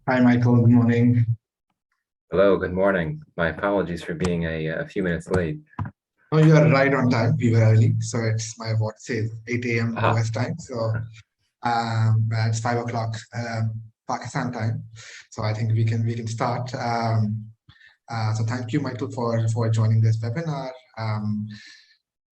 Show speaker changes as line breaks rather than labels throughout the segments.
Hi, Michael. Good morning.
Hello, good morning. My apologies for being a few minutes late.
Oh, you are right on time. We were early, so it's my what says 8 a.m.
Ah,
US time. So it's 5 o'clock Pakistan time. So I think we can start. So thank you, Michael, for joining this webinar.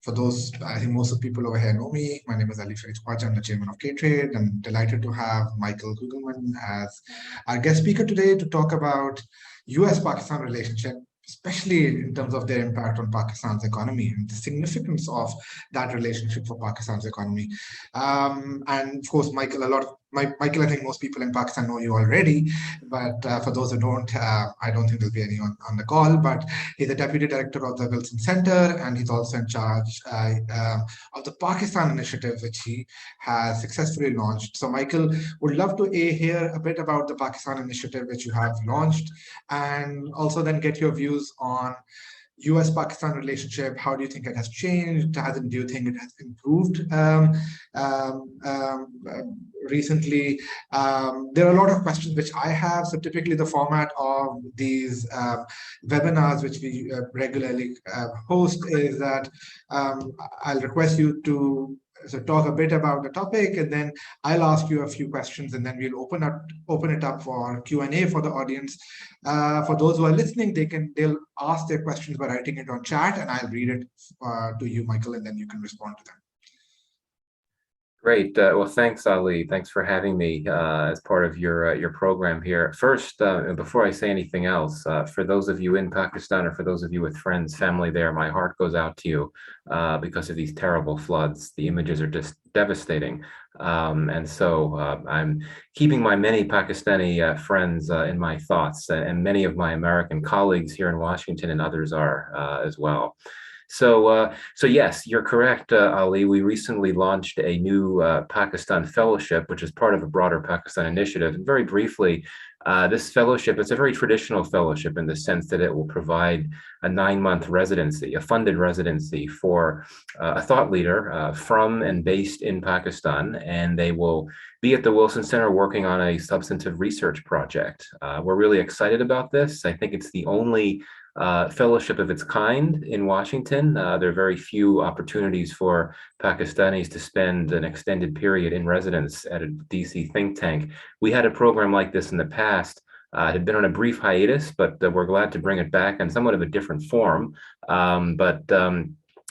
For those, I think most of the people over here know me. My name is Ali Farid Khwaja. I'm the chairman of KTrade. I'm delighted to have Michael Kugelman as our guest speaker today to talk about US-Pakistan relationship, especially in terms of their impact on Pakistan's economy and the significance of that relationship for Pakistan's economy. And of course, Michael, Michael, I think most people in Pakistan know you already, but for those who don't, I don't think there'll be anyone on the call, but he's the deputy director of the Wilson Center, and he's also in charge of the Pakistan initiative, which he has successfully launched. So Michael, would love to hear a bit about the Pakistan initiative, which you have launched, and also then get your views on US-Pakistan relationship. How do you think it has changed? Do you think it has improved recently? There are a lot of questions which I have. So typically the format of these webinars, which we regularly host, is that I'll request you to talk a bit about the topic, and then I'll ask you a few questions, and then we'll open it up for Q&A for the audience. For those who are listening, they'll ask their questions by writing it on chat, and I'll read it to you, Michael, and then you can respond to them.
Great. Well, thanks, Ali. Thanks for having me as part of your program here. First, before I say anything else, for those of you in Pakistan or for those of you with friends, family there, my heart goes out to you because of these terrible floods. The images are just devastating. And so I'm keeping my many Pakistani friends in my thoughts, and many of my American colleagues here in Washington and others are as well. So yes, you're correct, Ali. We recently launched a new Pakistan fellowship, which is part of a broader Pakistan initiative. And very briefly, this fellowship is a very traditional fellowship in the sense that it will provide a 9-month residency, a funded residency for a thought leader from and based in Pakistan, and they will be at the Wilson Center working on a substantive research project. We're really excited about this. I think it's the only fellowship of its kind in Washington. There are very few opportunities for Pakistanis to spend an extended period in residence at a DC think tank. We had a program like this in the past. It had been on a brief hiatus, but we're glad to bring it back in somewhat of a different form.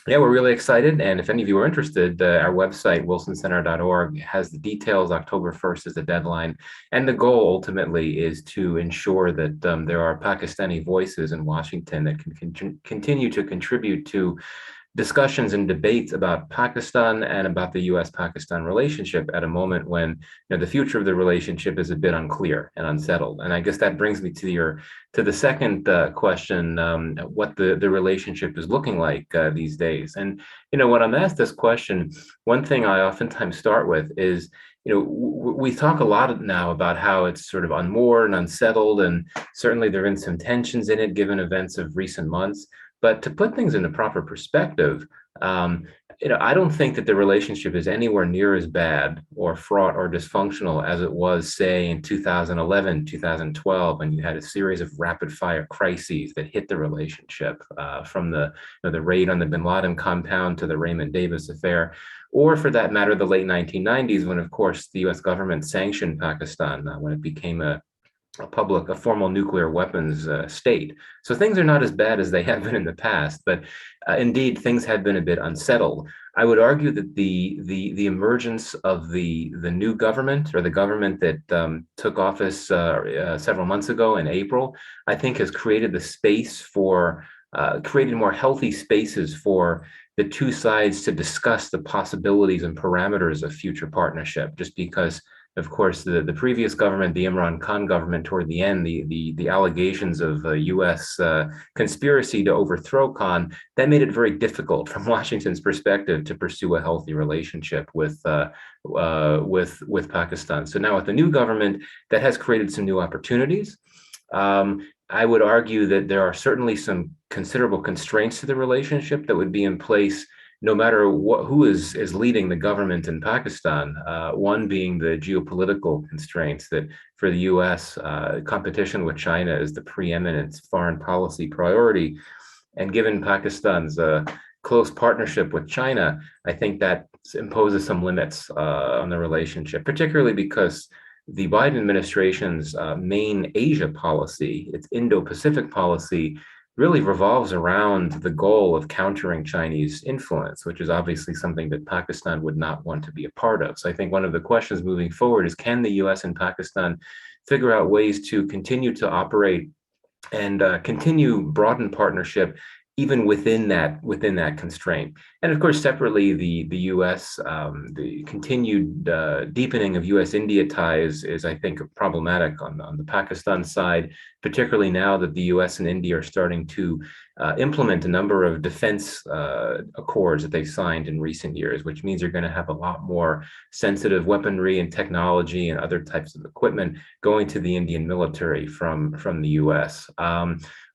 Yeah, we're really excited. And if any of you are interested, our website, wilsoncenter.org, has the details. October 1st is the deadline. And the goal ultimately is to ensure that there are Pakistani voices in Washington that can continue to contribute to discussions and debates about Pakistan and about the US-Pakistan relationship at a moment when the future of the relationship is a bit unclear and unsettled. And I guess that brings me to the second question, what the relationship is looking like these days. And when I'm asked this question, one thing I oftentimes start with is, we talk a lot now about how it's sort of unmoored and unsettled, and certainly there have been some tensions in it given events of recent months. But to put things into proper perspective, I don't think that the relationship is anywhere near as bad or fraught or dysfunctional as it was, say, in 2011, 2012, when you had a series of rapid-fire crises that hit the relationship, from the raid on the Bin Laden compound to the Raymond Davis affair, or for that matter, the late 1990s, when, of course, the U.S. government sanctioned Pakistan when it became a formal nuclear weapons state. So things are not as bad as they have been in the past, but indeed things have been a bit unsettled. I would argue that the emergence of the new government, or the government that took office several months ago in April, I think has created the space for created more healthy spaces for the two sides to discuss the possibilities and parameters of future partnership. Just because, of course, the previous government, the Imran Khan government, toward the end, the allegations of U.S. Conspiracy to overthrow Khan, that made it very difficult from Washington's perspective to pursue a healthy relationship with Pakistan. So now with the new government, that has created some new opportunities. I would argue that there are certainly some considerable constraints to the relationship that would be in place no matter who is leading the government in Pakistan, one being the geopolitical constraints that for the US, competition with China is the preeminent foreign policy priority. And given Pakistan's close partnership with China, I think that imposes some limits on the relationship, particularly because the Biden administration's main Asia policy, its Indo-Pacific policy, really revolves around the goal of countering Chinese influence, which is obviously something that Pakistan would not want to be a part of. So I think one of the questions moving forward is, can the US and Pakistan figure out ways to continue to operate and continue broaden partnership even within that constraint? And of course, separately, the U.S. The continued deepening of U.S.-India ties is, I think, problematic on the Pakistan side, particularly now that the U.S. and India are starting to implement a number of defense accords that they've signed in recent years, which means you're going to have a lot more sensitive weaponry and technology and other types of equipment going to the Indian military from the U.S.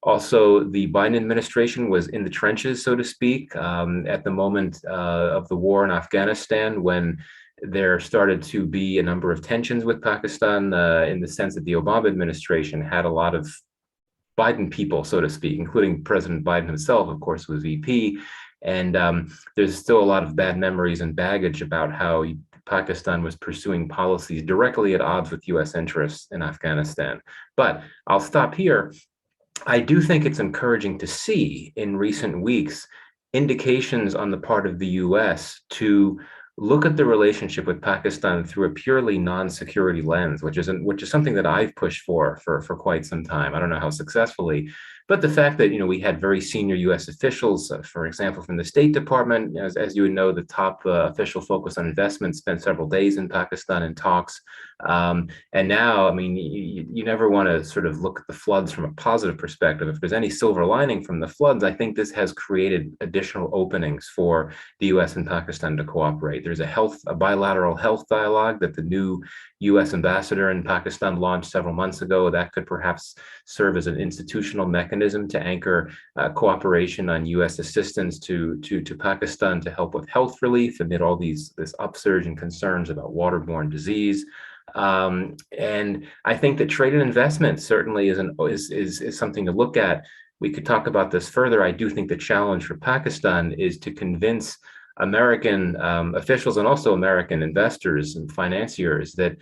Also, the Biden administration was in the trenches, so to speak, at the moment of the war in Afghanistan, when there started to be a number of tensions with Pakistan, in the sense that the Obama administration had a lot of Biden people, so to speak, including President Biden himself, of course, was VP. And there's still a lot of bad memories and baggage about how Pakistan was pursuing policies directly at odds with US interests in Afghanistan. But I'll stop here. I do think it's encouraging to see in recent weeks indications on the part of the US to look at the relationship with Pakistan through a purely non-security lens, which is something that I've pushed for quite some time. I don't know how successfully, but the fact that we had very senior U.S. officials, for example, from the State Department, as you would know, the top official focused on investment, spent several days in Pakistan in talks. And now, I mean, you never want to sort of look at the floods from a positive perspective. If there's any silver lining from the floods, I think this has created additional openings for the U.S. and Pakistan to cooperate. There's a bilateral health dialogue that the new U.S. ambassador in Pakistan launched several months ago that could perhaps serve as an institutional mechanism to anchor cooperation on U.S. assistance to Pakistan to help with health relief amid all this upsurge in concerns about waterborne disease. And I think that trade and investment certainly is something to look at. We could talk about this further. I do think the challenge for Pakistan is to convince American officials and also American investors and financiers that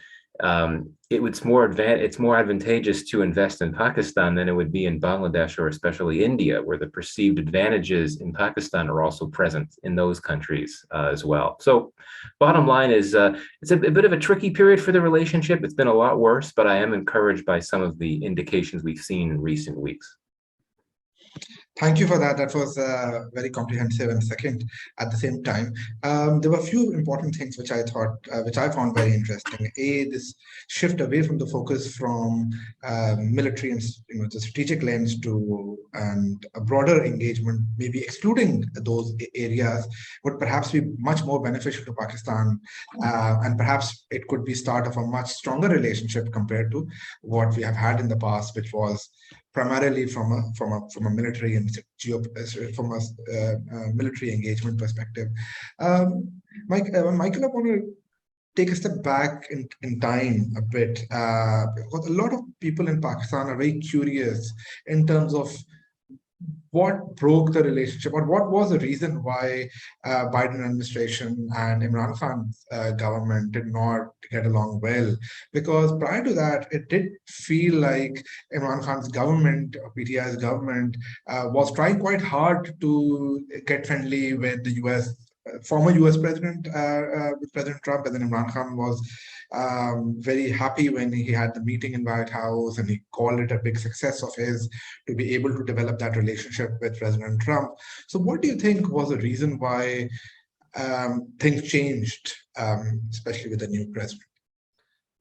it's more advantageous to invest in Pakistan than it would be in Bangladesh or especially India, where the perceived advantages in Pakistan are also present in those countries as well. So bottom line is it's a bit of a tricky period for the relationship. It's been a lot worse, but I am encouraged by some of the indications we've seen in recent weeks.
Thank you for that. That was very comprehensive and second at the same time. There were a few important things which I found very interesting. This shift away from the focus from military and the strategic lens to and a broader engagement, maybe excluding those areas, would perhaps be much more beneficial to Pakistan, and perhaps it could be start of a much stronger relationship compared to what we have had in the past, which was primarily from a military and military engagement perspective. Michael, I want to take a step back in time a bit, because a lot of people in Pakistan are very curious in terms of what broke the relationship, or what was the reason why Biden administration and Imran Khan's government did not get along well? Because prior to that, it did feel like Imran Khan's government, PTI's government, was trying quite hard to get friendly with the US, former US president, with President Trump, and then Imran Khan was very happy when he had the meeting in White House, and he called it a big success of his to be able to develop that relationship with President Trump. So what do you think was the reason why things changed, especially with the new president?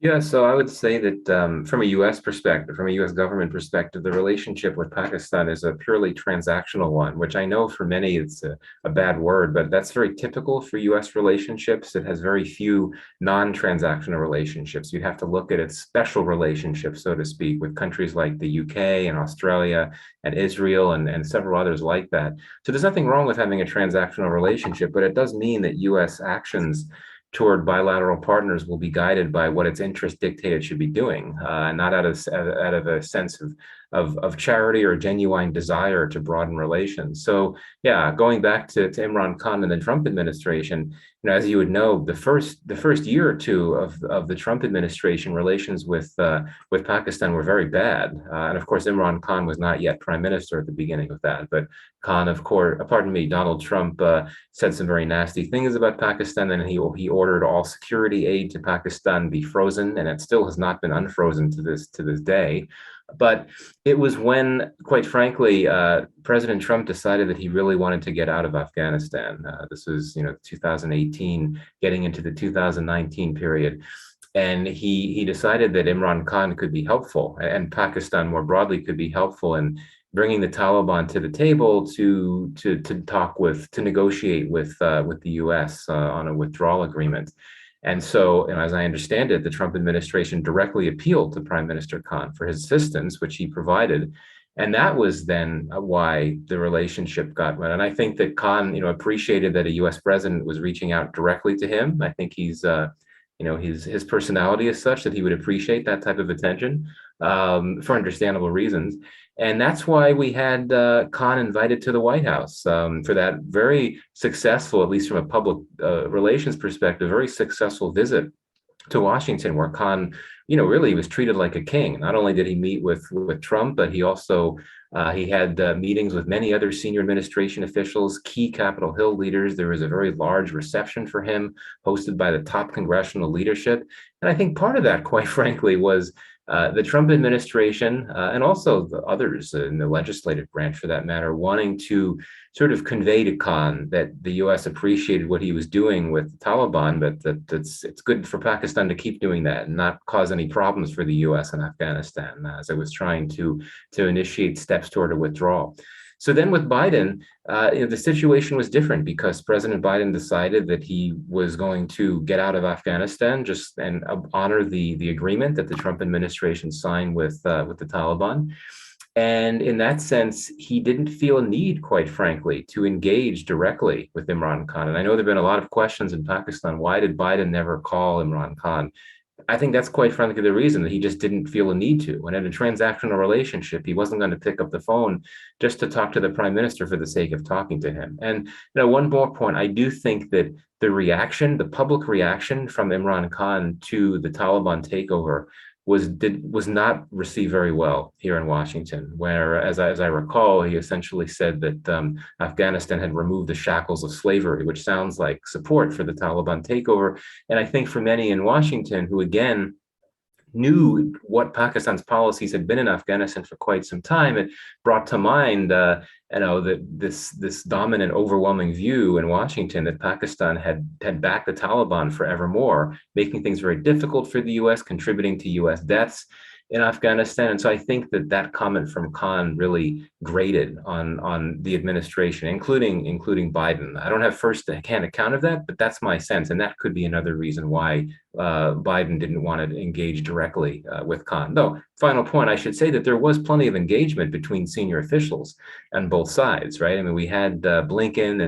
Yeah, so I would say that from a U.S. perspective, from a U.S. government perspective, the relationship with Pakistan is a purely transactional one, which I know for many it's a bad word, but that's very typical for U.S. relationships. It has very few non-transactional relationships. You have to look at its special relationships, so to speak, with countries like the UK and Australia and Israel and several others like that. So there's nothing wrong with having a transactional relationship, but it does mean that U.S. actions toward bilateral partners will be guided by what its interest dictate it should be doing, not out of a sense of charity or genuine desire to broaden relations. So yeah, going back to Imran Khan and the Trump administration, as you would know, the first year or two of the Trump administration, relations with Pakistan were very bad, and of course Imran Khan was not yet prime minister at the beginning of that, but Donald Trump said some very nasty things about Pakistan, and he ordered all security aid to Pakistan be frozen, and it still has not been unfrozen to this day. But it was when, quite frankly, President Trump decided that he really wanted to get out of Afghanistan. This was, 2018, getting into the 2019 period. And he decided that Imran Khan could be helpful, and Pakistan more broadly could be helpful in bringing the Taliban to the table to negotiate with the U.S. On a withdrawal agreement. And so, as I understand it, the Trump administration directly appealed to Prime Minister Khan for his assistance, which he provided. And that was then why the relationship got went. And I think that Khan, appreciated that a U.S. president was reaching out directly to him. I think his personality is such that he would appreciate that type of attention, for understandable reasons. And that's why we had Khan invited to the White House for that very successful, at least from a public relations perspective, very successful visit to Washington, where Khan, really was treated like a king. Not only did he meet with Trump, but he also he had meetings with many other senior administration officials, key Capitol Hill leaders. There was a very large reception for him, hosted by the top congressional leadership. And I think part of that, quite frankly, was the Trump administration and also the others in the legislative branch, for that matter, wanting to sort of convey to Khan that the U.S. appreciated what he was doing with the Taliban, but that it's good for Pakistan to keep doing that and not cause any problems for the U.S. and Afghanistan, as it was trying to initiate steps toward a withdrawal. So then with Biden, the situation was different, because President Biden decided that he was going to get out of Afghanistan and honor the agreement that the Trump administration signed with the Taliban. And in that sense, he didn't feel a need, quite frankly, to engage directly with Imran Khan. And I know there have been a lot of questions in Pakistan. Why did Biden never call Imran Khan? I think that's quite frankly the reason, that he just didn't feel a need to. And in a transactional relationship, he wasn't going to pick up the phone just to talk to the prime minister for the sake of talking to him. And one more point, I do think that the public reaction from Imran Khan to the Taliban takeover was not received very well here in Washington, where, as I recall, he essentially said that Afghanistan had removed the shackles of slavery, which sounds like support for the Taliban takeover. And I think for many in Washington, who again knew what Pakistan's policies had been in Afghanistan for quite some time, it brought to mind, that this dominant, overwhelming view in Washington that Pakistan had backed the Taliban forevermore, making things very difficult for the U.S., contributing to U.S. deaths in Afghanistan. And so I think that comment from Khan really grated on the administration, including Biden. I don't have first-hand account of that, but that's my sense. And that could be another reason why Biden didn't want to engage directly with Khan. Though, final point, I should say that there was plenty of engagement between senior officials on both sides, right? I mean, we had Blinken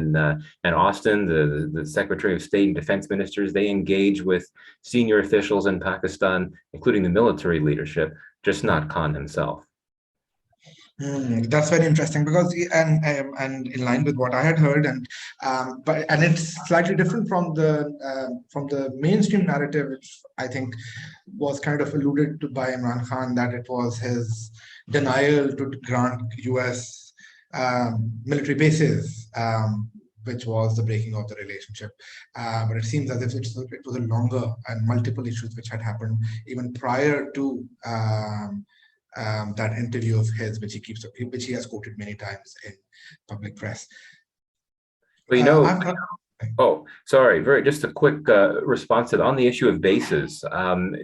and Austin, the Secretary of State and defense ministers. They engaged with senior officials in Pakistan, including the military leadership, just not Khan himself.
That's very interesting, because and in line with what I had heard, and it's slightly different from the mainstream narrative, which I think was kind of alluded to by Imran Khan, that it was his denial to grant U.S. Military bases, which was the breaking of the relationship. But it seems as if it was a longer and multiple issues which had happened even prior to that interview of his, which he has quoted many times in public press.
Well, Oh, sorry. Just a quick response to that. On the issue of bases.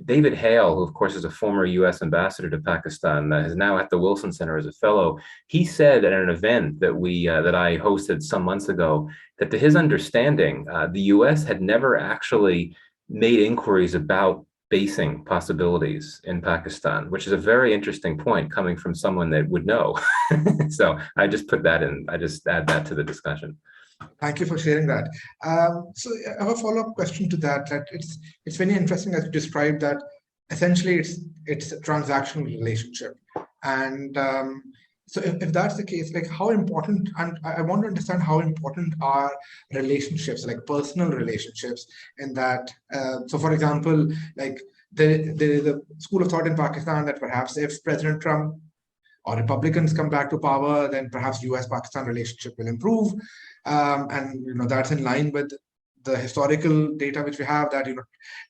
David Hale, who of course is a former U.S. ambassador to Pakistan, is now at the Wilson Center as a fellow. He said at an event that I hosted some months ago that, to his understanding, the U.S. had never actually made inquiries about basing possibilities in Pakistan, which is a very interesting point coming from someone that would know. So I just put that in. I just add that to the discussion.
Thank you for sharing that. So I have a follow-up question to that. That it's very interesting as you described that essentially it's a transactional relationship, and so if that's the case, like how important, and I want to understand how important are relationships, like personal relationships, in that. So for example, like there is a school of thought in Pakistan that perhaps if President Trump or Republicans come back to power, then perhaps US-Pakistan relationship will improve. And that's in line with the historical data which we have, that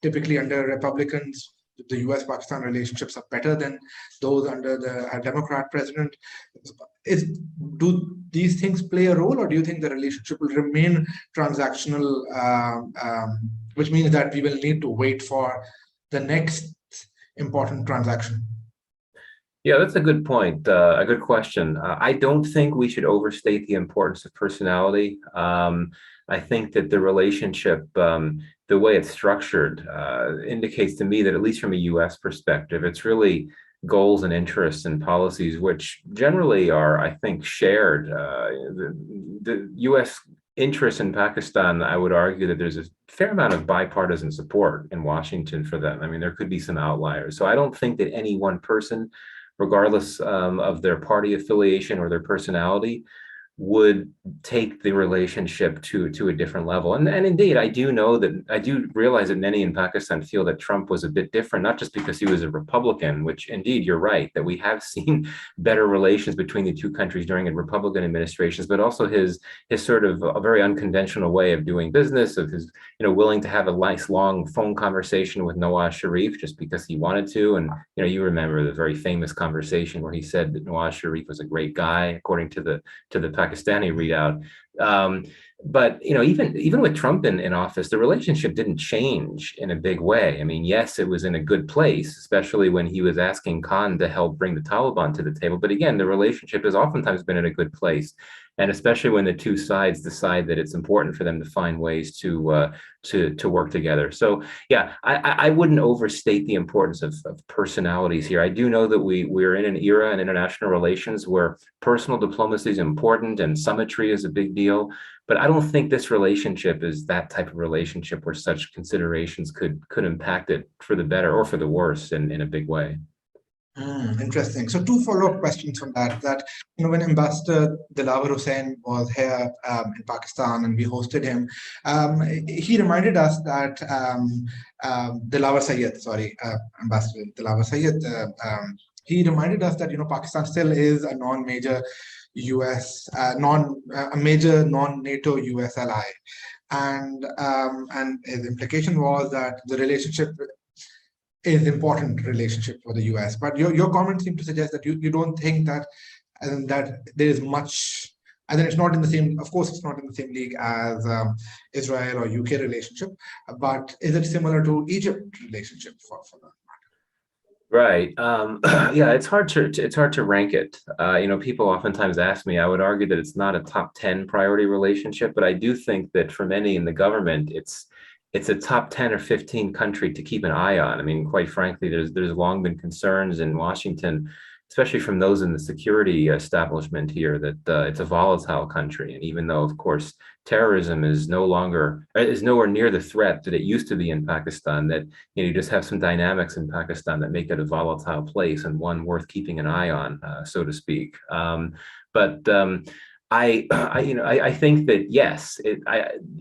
typically under Republicans, the US-Pakistan relationships are better than those under the Democrat president. Do these things play a role, or do you think the relationship will remain transactional, which means that we will need to wait for the next important transaction?
Yeah, that's a good point. A good question. I don't think we should overstate the importance of personality. I think that the relationship, the way it's structured, indicates to me that, at least from a U.S. perspective, it's really goals and interests and policies which generally are, I think, shared. The U.S. interest in Pakistan, I would argue that there's a fair amount of bipartisan support in Washington for them. I mean, there could be some outliers. So I don't think that any one person, regardless of their party affiliation or their personality, would take the relationship to a different level. And indeed, I do realize that many in Pakistan feel that Trump was a bit different, not just because he was a Republican, which indeed you're right, that we have seen better relations between the two countries during Republican administrations, but also his sort of a very unconventional way of doing business, of his, willing to have a nice long phone conversation with Nawaz Sharif just because he wanted to. And, you remember the very famous conversation where he said that Nawaz Sharif was a great guy, according to the Pakistani readout. But even with Trump in office, the relationship didn't change in a big way. I mean, yes, it was in a good place, especially when he was asking Khan to help bring the Taliban to the table. But again, the relationship has oftentimes been in a good place, and especially when the two sides decide that it's important for them to find ways to work together. So yeah, I wouldn't overstate the importance of personalities here. I do know that we're in an era in international relations where personal diplomacy is important and symmetry is a big deal. But I don't think this relationship is that type of relationship where such considerations could impact it for the better or for the worse in a big way.
Interesting. So two follow-up questions from that. When Ambassador Dilawar Hussain was here in Pakistan and we hosted him, he reminded us that Ambassador Dilawar Syed, he reminded us that Pakistan still is a non-major US, a major non-NATO US ally, and his implication was that the relationship is important relationship for the US. But your comments seem to suggest that you don't think that there is much, and then it's not in the same, of course, it's not in the same league as Israel or UK relationship, but is it similar to Egypt relationship for that?
Right. Yeah, it's hard to rank it. People oftentimes ask me, I would argue that it's not a top 10 priority relationship, but I do think that for many in the government, it's a top 10 or 15 country to keep an eye on. I mean, quite frankly, there's long been concerns in Washington, especially from those in the security establishment here, that it's a volatile country. And even though, of course, terrorism is nowhere near the threat that it used to be in Pakistan, that you just have some dynamics in Pakistan that make it a volatile place and one worth keeping an eye on, so to speak. I think that yes,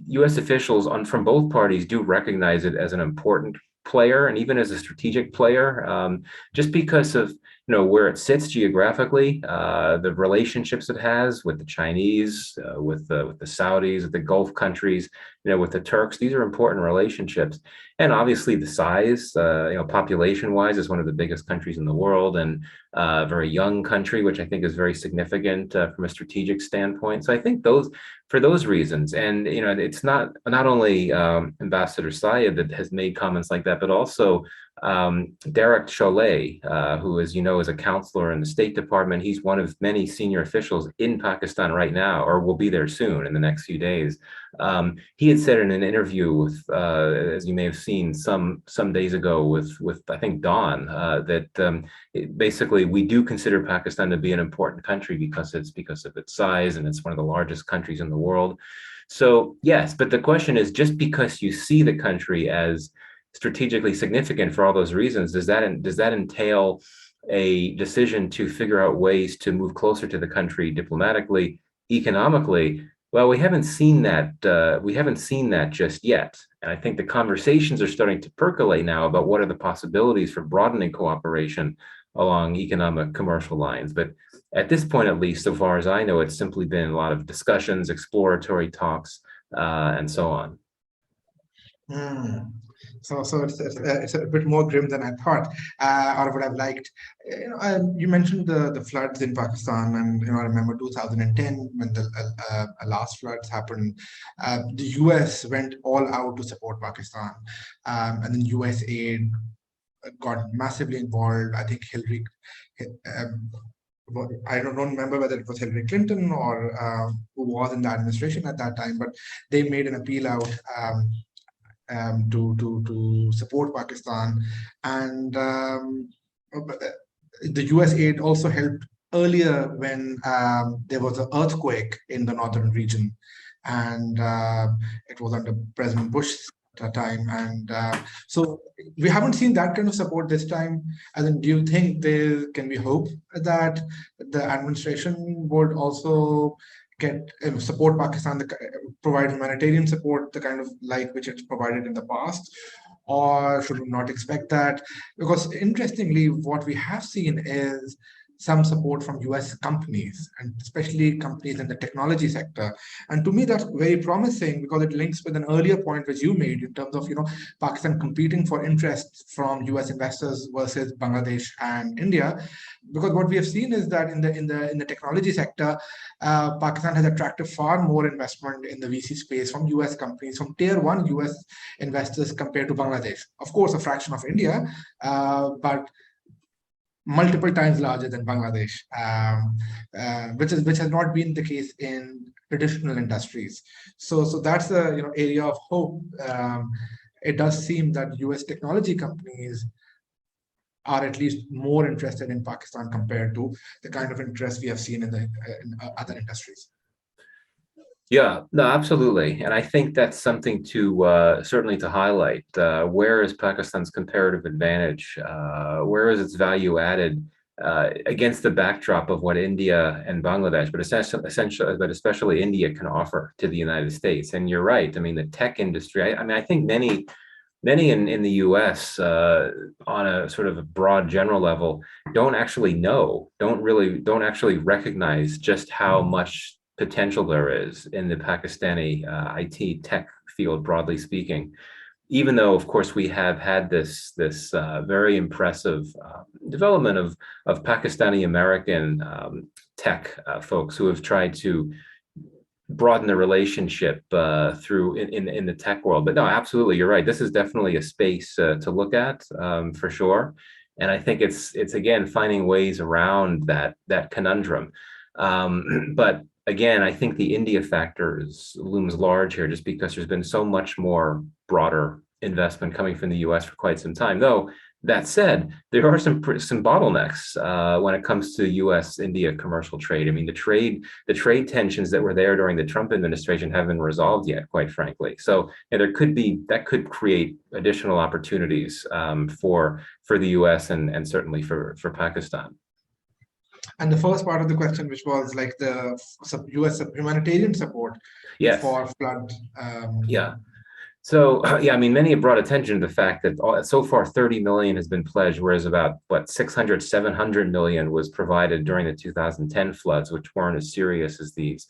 U.S. officials from both parties do recognize it as an important player and even as a strategic player, just because of where it sits geographically, the relationships it has with the Chinese, with the Saudis, with the Gulf countries, with the Turks. These are important relationships, and obviously the size, population-wise, is one of the biggest countries in the world, and a very young country, which I think is very significant from a strategic standpoint. So I think for those reasons, and it's not only Ambassador Syed that has made comments like that, but also Derek Chollet, who, as you know, is a counselor in the State Department. He's one of many senior officials in Pakistan right now, or will be there soon in the next few days. He had said in an interview with, as you may have seen some days ago, with I think Dawn, that basically we do consider Pakistan to be an important country because of its size, and it's one of the largest countries in the world. So yes, but the question is, just because you see the country as strategically significant for all those reasons, does that entail a decision to figure out ways to move closer to the country diplomatically, economically? Well, we haven't seen that. We haven't seen that just yet. And I think the conversations are starting to percolate now about what are the possibilities for broadening cooperation along economic commercial lines. But at this point, at least, so far as I know, it's simply been a lot of discussions, exploratory talks, and so on.
Mm. So it's a bit more grim than I thought, or would have liked. You mentioned the floods in Pakistan, and I remember 2010 when the last floods happened. The US went all out to support Pakistan, and then US aid got massively involved. I think I don't remember whether it was Hillary Clinton or who was in the administration at that time, but they made an appeal out. To support Pakistan, and the US aid also helped earlier when there was an earthquake in the northern region, and it was under President Bush at that time, and so we haven't seen that kind of support this time. And then, do you think there can be hope that the administration would also support Pakistan, provide humanitarian support, the kind of like which it's provided in the past, or should we not expect that? Because interestingly, what we have seen is some support from US companies, and especially companies in the technology sector. And to me, that's very promising because it links with an earlier point which you made in terms of Pakistan competing for interest from US investors versus Bangladesh and India. Because what we have seen is that in the technology sector, Pakistan has attracted far more investment in the VC space from US companies, from tier one US investors compared to Bangladesh. Of course, a fraction of India, but multiple times larger than Bangladesh, which has not been the case in traditional industries. So that's the area of hope. It does seem that US technology companies are at least more interested in Pakistan compared to the kind of interest we have seen in other industries.
Yeah, no, absolutely. And I think that's something to certainly to highlight. Where is Pakistan's comparative advantage? Where is its value added against the backdrop of what India and Bangladesh, but especially India can offer to the United States? And you're right. I mean, the tech industry, I think many in the US on a sort of a broad general level don't actually actually recognize just how much potential there is in the Pakistani IT tech field, broadly speaking. Even though, of course, we have had this very impressive development of Pakistani American tech folks who have tried to broaden the relationship through in the tech world. But no, absolutely, you're right. This is definitely a space to look at for sure. And I think it's again finding ways around that conundrum. But again, I think the India factor looms large here, just because there's been so much more broader investment coming from the U.S. for quite some time. Though that said, there are some bottlenecks when it comes to U.S.-India commercial trade. I mean, the trade tensions that were there during the Trump administration haven't been resolved yet, quite frankly. So that could create additional opportunities for the U.S. and certainly for Pakistan.
And the first part of the question, which was like the US humanitarian support
Yes.
for flood.
Yeah. So, yeah, I mean, many have brought attention to the fact that so far 30 million has been pledged, whereas about, 600, 700 million was provided during the 2010 floods, which weren't as serious as these.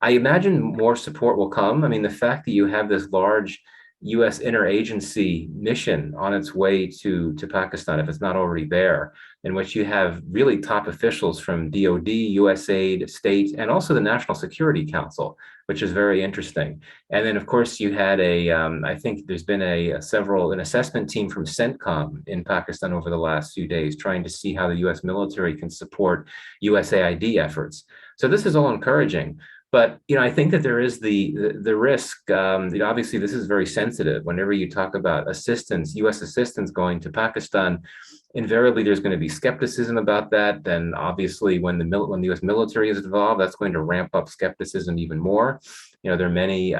I imagine more support will come. I mean, the fact that you have this large US interagency mission on its way to Pakistan, if it's not already there, in which you have really top officials from DoD, USAID, state, and also the National Security Council, which is very interesting. And then, of course, you had I think there's been an assessment team from CENTCOM in Pakistan over the last few days, trying to see how the US military can support USAID efforts. So this is all encouraging. But I think that there is the risk. Obviously, this is very sensitive. Whenever you talk about assistance, U.S. assistance going to Pakistan, invariably there's going to be skepticism about that. Then, obviously, when the U.S. military is involved, that's going to ramp up skepticism even more. I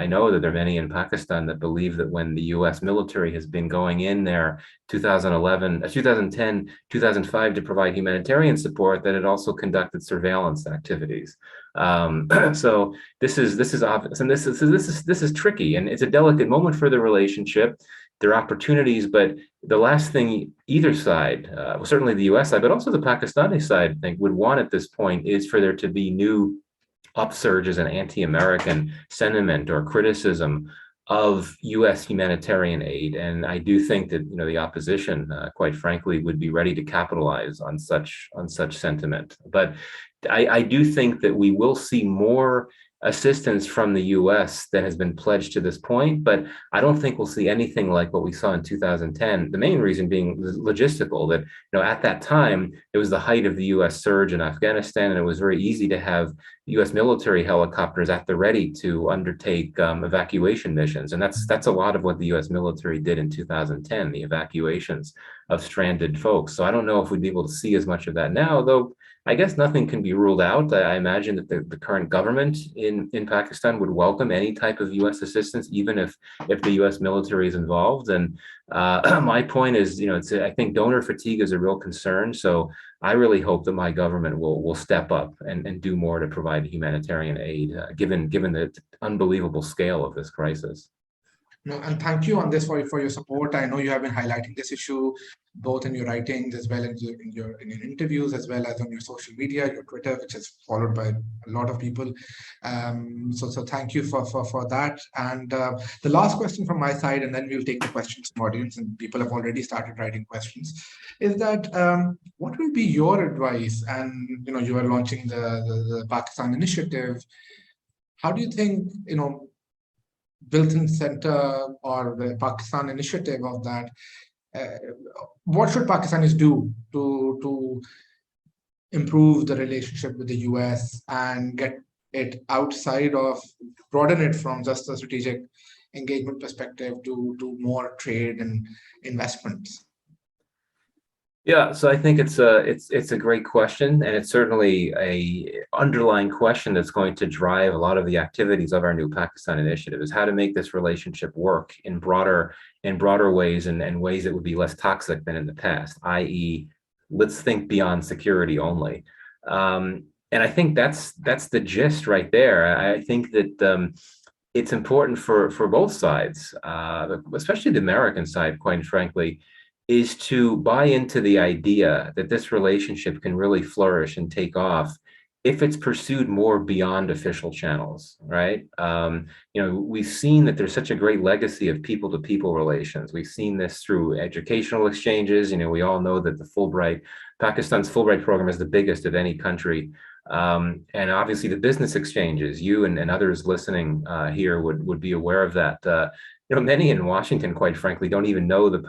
know that there are many in Pakistan that believe that when the U.S. military has been going in there 2011, 2010, 2005 to provide humanitarian support, that it also conducted surveillance activities. So this is obvious, and this is tricky, and it's a delicate moment for the relationship. There are opportunities, but the last thing either side, certainly the U.S. side, but also the Pakistani side, I think, would want at this point is for there to be new upsurges in anti-American sentiment or criticism of U.S. humanitarian aid. And I do think that the opposition, quite frankly, would be ready to capitalize on such sentiment. But I do think that we will see more assistance from the U.S. that has been pledged to this point, but I don't think we'll see anything like what we saw in 2010. The main reason being logistical, that at that time it was the height of the U.S. surge in Afghanistan, and it was very easy to have U.S. military helicopters at the ready to undertake evacuation missions, and that's a lot of what the U.S. military did in 2010, the evacuations of stranded folks. So I don't know if we'd be able to see as much of that now, though. I guess nothing can be ruled out. I imagine that the current government in Pakistan would welcome any type of U.S. assistance, even if the U.S. military is involved. And my point is, I think donor fatigue is a real concern. So I really hope that my government will step up and do more to provide humanitarian aid, given the unbelievable scale of this crisis.
No, and thank you on this for your support. I know you have been highlighting this issue both in your writings as well as in your interviews, as well as on your social media, your Twitter, which is followed by a lot of people. So thank you for that. And the last question from my side, and then we'll take the questions from audience, and people have already started writing questions, is that what will be your advice? And you are launching the Pakistan initiative. How do you think Wilson Center or the Pakistan initiative of that, what should Pakistanis do to improve the relationship with the US and get it outside of, broaden it from just a strategic engagement perspective to more trade and investments?
Yeah, so I think it's a great question, and it's certainly a underlying question that's going to drive a lot of the activities of our new Pakistan initiative, is how to make this relationship work in broader ways, and ways that would be less toxic than in the past, i.e., let's think beyond security only. And I think that's the gist right there. I think that it's important for both sides, especially the American side, quite frankly, is to buy into the idea that this relationship can really flourish and take off if it's pursued more beyond official channels, right? We've seen that there's such a great legacy of people-to-people relations. We've seen this through educational exchanges. We all know that Pakistan's Fulbright program is the biggest of any country. And obviously the business exchanges, you and others listening here would be aware of that. Many in Washington, quite frankly, don't even know the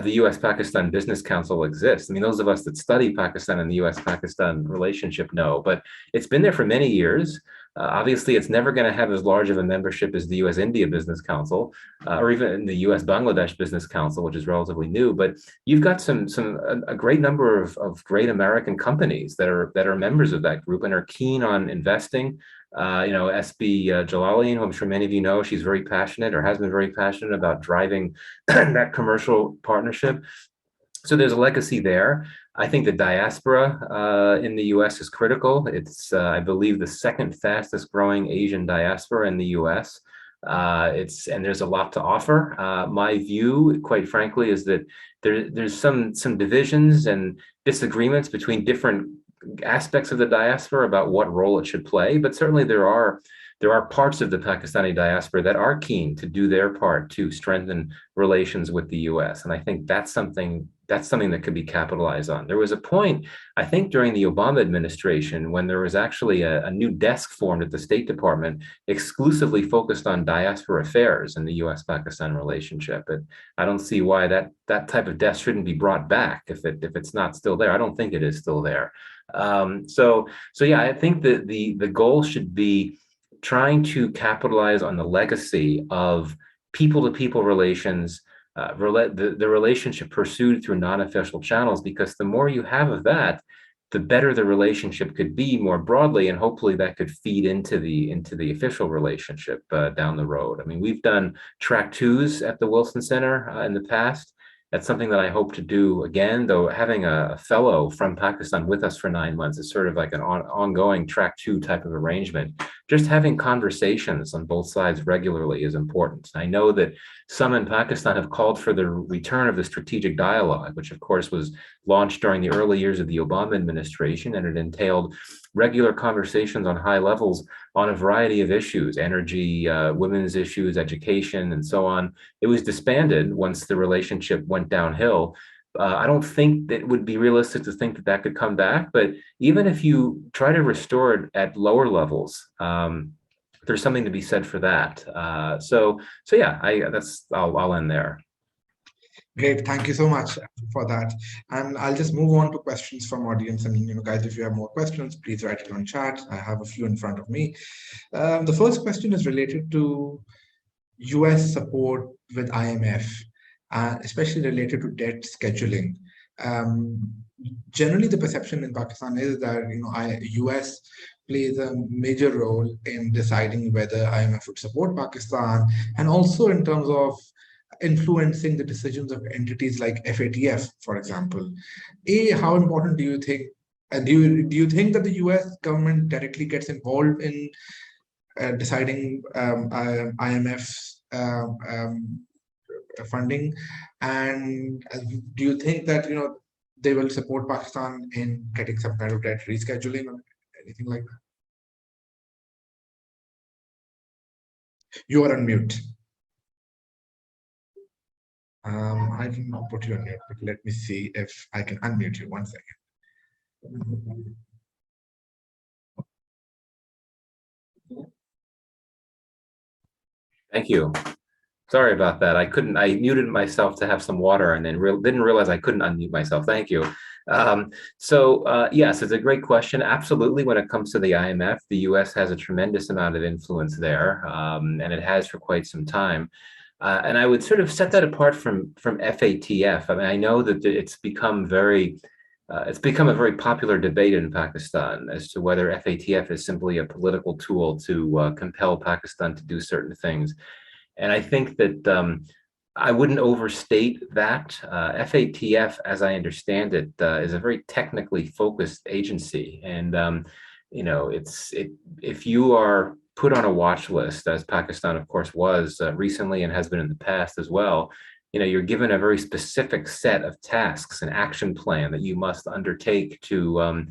US-Pakistan Business Council exists. I mean, those of us that study Pakistan and the US-Pakistan relationship know, but it's been there for many years. Obviously, it's never going to have as large of a membership as the US-India Business Council, or even the US-Bangladesh Business Council, which is relatively new. But you've got a great number of great American companies that are members of that group and are keen on investing. SB Jalali, who I'm sure many of you know, she's very passionate, or has been very passionate about driving that commercial partnership. So there's a legacy there. I think the diaspora in the US is critical. It's, I believe, the second fastest growing Asian diaspora in the US. And there's a lot to offer. My view, quite frankly, is that there's some divisions and disagreements between different aspects of the diaspora about what role it should play, but certainly there are parts of the Pakistani diaspora that are keen to do their part to strengthen relations with the U.S. And I think that's something that could be capitalized on. There was a point, I think, during the Obama administration when there was actually a new desk formed at the State Department exclusively focused on diaspora affairs in the U.S.-Pakistan relationship. And I don't see why that type of desk shouldn't be brought back if it's not still there. I don't think it is still there. So yeah, I think that the goal should be trying to capitalize on the legacy of people-to-people relations, the relationship pursued through non-official channels, because the more you have of that, the better the relationship could be more broadly, and hopefully that could feed into the official relationship down the road. I mean, we've done track twos at the Wilson Center in the past. That's something that I hope to do again, though having a fellow from Pakistan with us for 9 months is sort of like an ongoing track two type of arrangement. Just having conversations on both sides regularly is important. I know that some in Pakistan have called for the return of the strategic dialogue, which of course was launched during the early years of the Obama administration, and it entailed regular conversations on high levels on a variety of issues, energy, women's issues, education, and so on. It was disbanded once the relationship went downhill. I don't think that it would be realistic to think that that could come back, but even if you try to restore it at lower levels, there's something to be said for that. So yeah, I'll end there.
Great, thank you so much for that. And I'll just move on to questions from audience. And guys, if you have more questions, please write it on chat. I have a few in front of me. The first question is related to US support with IMF, especially related to debt scheduling. Generally, the perception in Pakistan is that US plays a major role in deciding whether IMF would support Pakistan, and also in terms of influencing the decisions of entities like FATF, for example. How important do you think? Do you think that the US government directly gets involved in deciding IMF's funding, and do you think that they will support Pakistan in getting some kind of debt rescheduling or anything like that? You are on mute. I can put you on mute, but let me see if I can unmute you. 1 second.
Thank you. Sorry about that. I muted myself to have some water and then didn't realize I couldn't unmute myself. Thank you. Yes, it's a great question. Absolutely. When it comes to the IMF, the US has a tremendous amount of influence there, and it has for quite some time. And I would sort of set that apart from FATF. I mean, I know that it's become a very popular debate in Pakistan as to whether FATF is simply a political tool to compel Pakistan to do certain things. And I think that I wouldn't overstate that. FATF, as I understand it, is a very technically focused agency. And, if you are put on a watch list, as Pakistan, of course, was recently and has been in the past as well, you're given a very specific set of tasks, an action plan that you must undertake to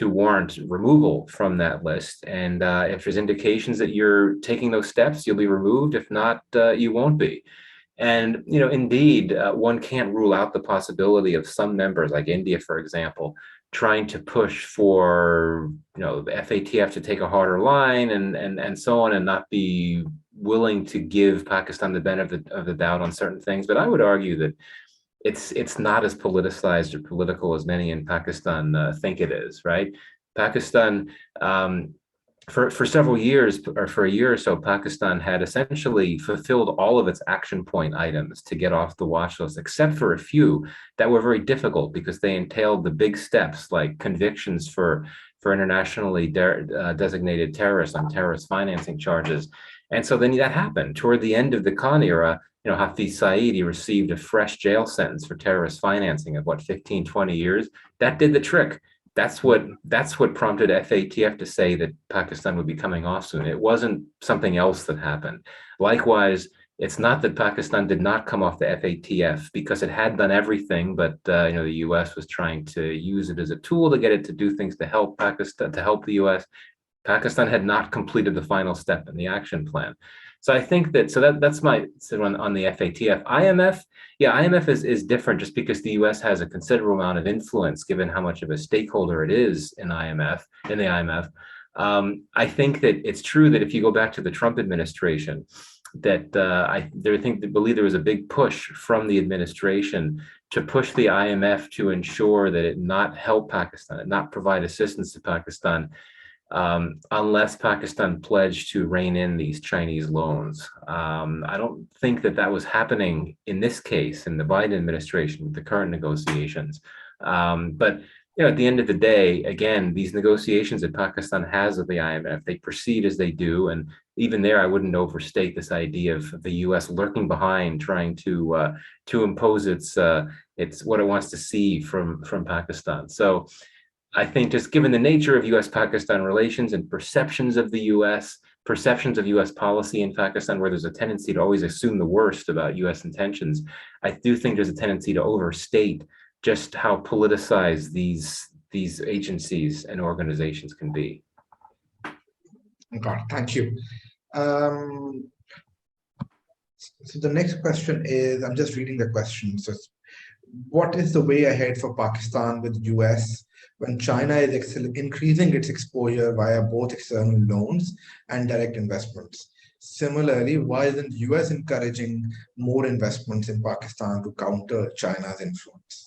warrant removal from that list. And if there's indications that you're taking those steps, you'll be removed. If not, you won't be. And, indeed, one can't rule out the possibility of some members, like India, for example, trying to push for, the FATF to take a harder line and so on, and not be willing to give Pakistan the benefit of the doubt on certain things. But I would argue that it's not as politicized or political as many in Pakistan think it is, right? Pakistan, for several years, or for a year or so, Pakistan had essentially fulfilled all of its action point items to get off the watch list, except for a few that were very difficult because they entailed the big steps like convictions for internationally designated terrorists on terrorist financing charges. And so then that happened toward the end of the Khan era. Hafiz Saeed received a fresh jail sentence for terrorist financing of 15, 20 years. That did the trick. that's what prompted FATF to say that Pakistan would be coming off soon. It wasn't something else that happened. Likewise, it's not that Pakistan did not come off the FATF because it had done everything, but the U.S. was trying to use it as a tool to get it to do things to help Pakistan, to help the U.S. Pakistan had not completed the final step in the action plan. So I think that's my on the FATF. IMF, yeah, IMF is different just because the US has a considerable amount of influence given how much of a stakeholder it is in the IMF. I think that it's true that if you go back to the Trump administration, that believe there was a big push from the administration to push the IMF to ensure that it not help Pakistan, and not provide assistance to Pakistan unless Pakistan pledged to rein in these Chinese loans. I don't think that was happening in this case in the Biden administration with the current negotiations. But at the end of the day, again, these negotiations that Pakistan has with the IMF, they proceed as they do, and even there, I wouldn't overstate this idea of the U.S. lurking behind, trying to impose its what it wants to see from Pakistan. So I think just given the nature of US-Pakistan relations and perceptions of the US, perceptions of US policy in Pakistan, where there's a tendency to always assume the worst about US intentions, I do think there's a tendency to overstate just how politicized these agencies and organizations can be.
God, thank you. So the next question is, I'm just reading the question. So what is the way ahead for Pakistan with US when China is increasing its exposure via both external loans and direct investments? Similarly, why isn't the US encouraging more investments in Pakistan to counter China's influence?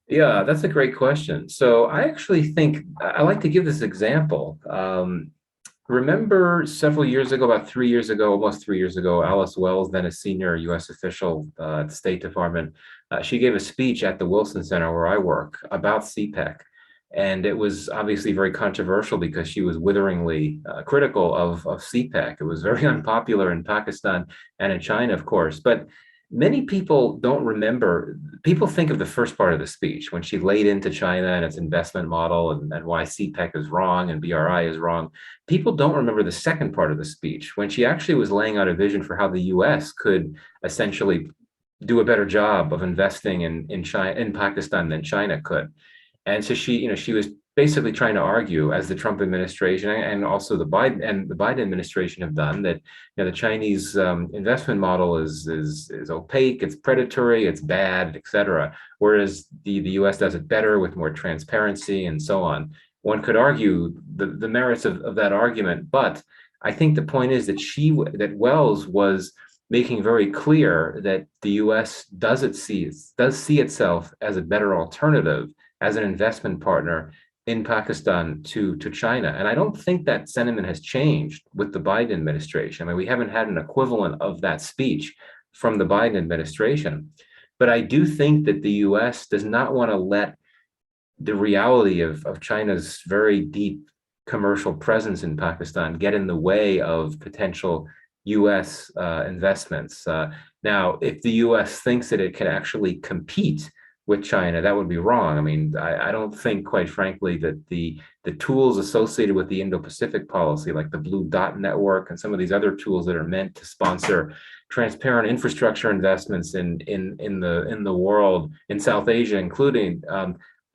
Yeah, that's a great question. So I actually think I like to give this example. Remember several years ago, about 3 years ago, almost 3 years ago, Alice Wells, then a senior US official at the State Department, she gave a speech at the Wilson Center where I work about CPEC. And it was obviously very controversial because she was witheringly critical of CPEC. It was very unpopular in Pakistan and in China, of course. But many people don't remember, people think of the first part of the speech when she laid into China and its investment model and why CPEC is wrong and BRI is wrong. People don't remember the second part of the speech when she actually was laying out a vision for how the US could essentially do a better job of investing in China, in Pakistan than China could. And so she was basically trying to argue, as the Trump administration and also the Biden administration have done, that the Chinese investment model is opaque, it's predatory, it's bad, etc. Whereas the U.S. does it better with more transparency and so on. One could argue the merits of that argument, but I think the point is that Wells was making very clear that the U.S. does see itself as a better alternative, as an investment partner in Pakistan to China. And I don't think that sentiment has changed with the Biden administration. I mean, we haven't had an equivalent of that speech from the Biden administration. But I do think that the US does not want to let the reality of China's very deep commercial presence in Pakistan get in the way of potential US investments. Now, if the US thinks that it can actually compete with China, that would be wrong. I mean, I don't think, quite frankly, that the tools associated with the Indo-Pacific policy, like the Blue Dot Network and some of these other tools that are meant to sponsor transparent infrastructure investments in the world, in South Asia, including,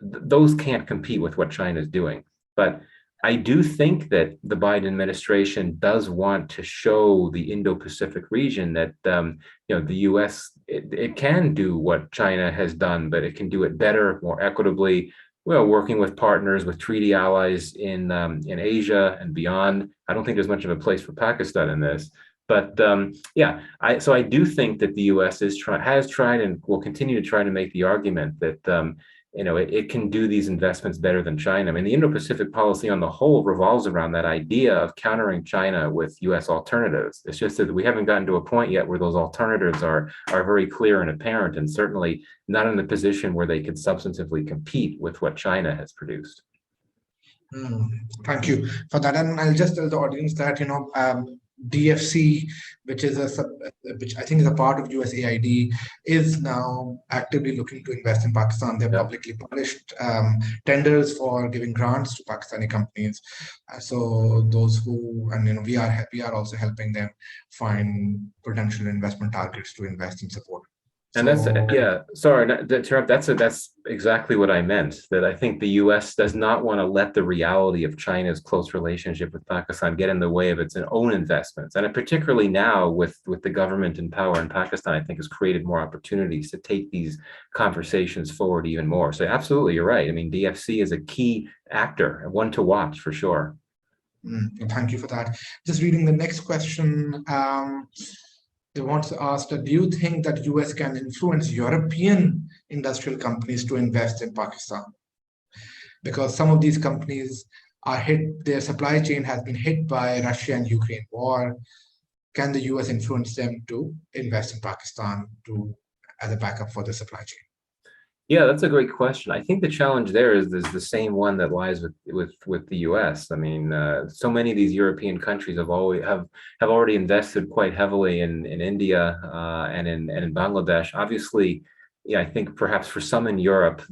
those can't compete with what China is doing. But I do think that the Biden administration does want to show the Indo-Pacific region that the U.S. it can do what China has done, but it can do it better, more equitably. Working with partners, with treaty allies in Asia and beyond. I don't think there's much of a place for Pakistan in this, but so I do think that the U.S. has tried and will continue to try to make the argument that it can do these investments better than China. I mean, the Indo-Pacific policy on the whole revolves around that idea of countering China with U.S. alternatives. It's just that we haven't gotten to a point yet where those alternatives are very clear and apparent, and certainly not in a position where they could substantively compete with what China has produced.
Thank you for that. And I'll just tell the audience that, DFC, which I think is a part of USAID, is now actively looking to invest in Pakistan. They've publicly published tenders for giving grants to Pakistani companies. So those who, and we are also helping them find potential investment targets to invest and support.
And sorry to interrupt. That's exactly what I meant. That I think the U.S. does not want to let the reality of China's close relationship with Pakistan get in the way of its own investments. And particularly now with the government in power in Pakistan, I think has created more opportunities to take these conversations forward even more. So absolutely, you're right. I mean, DFC is a key actor, one to watch for sure.
Thank you for that. Just reading the next question. They want to ask that, do you think that US can influence European industrial companies to invest in Pakistan? Because some of these companies are hit, their supply chain has been hit by Russia and Ukraine war. Can the US influence them to invest in Pakistan as a backup for the supply chain?
Yeah, that's a great question. I think the challenge there is the same one that lies with the U.S. I mean, so many of these European countries have already invested quite heavily in India and in Bangladesh. Obviously, yeah, I think perhaps for some in Europe,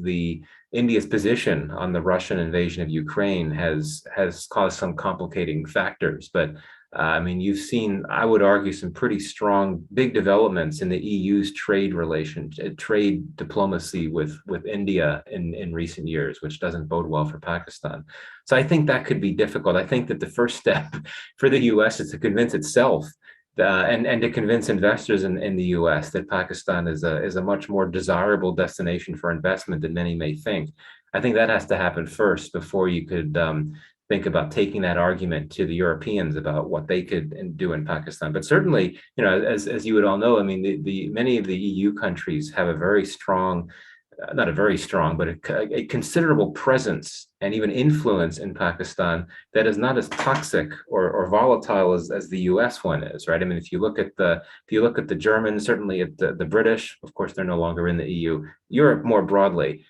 India's position on the Russian invasion of Ukraine has caused some complicating factors, but I mean, you've seen, I would argue, some pretty strong, big developments in the EU's trade diplomacy with India in recent years, which doesn't bode well for Pakistan. So I think that could be difficult. I think that the first step for the US is to convince itself and to convince investors in the US that Pakistan is a much more desirable destination for investment than many may think. I think that has to happen first before you could think about taking that argument to the Europeans about what they could do in Pakistan. But certainly, as you would all know, I mean, many of the EU countries have a very strong, not a very strong, but a considerable presence and even influence in Pakistan that is not as toxic or volatile as the US one is, right? I mean, if you look at the Germans, certainly at the British, of course, they're no longer in the EU, Europe more broadly.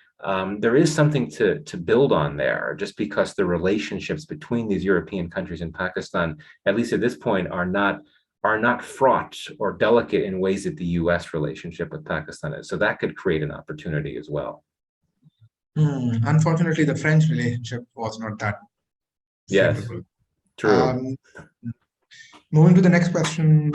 There is something to build on there, just because the relationships between these European countries and Pakistan, at least at this point, are not fraught or delicate in ways that the U.S. relationship with Pakistan is. So that could create an opportunity as well.
Unfortunately, the French relationship was not that favorable.
True.
Moving to the next question.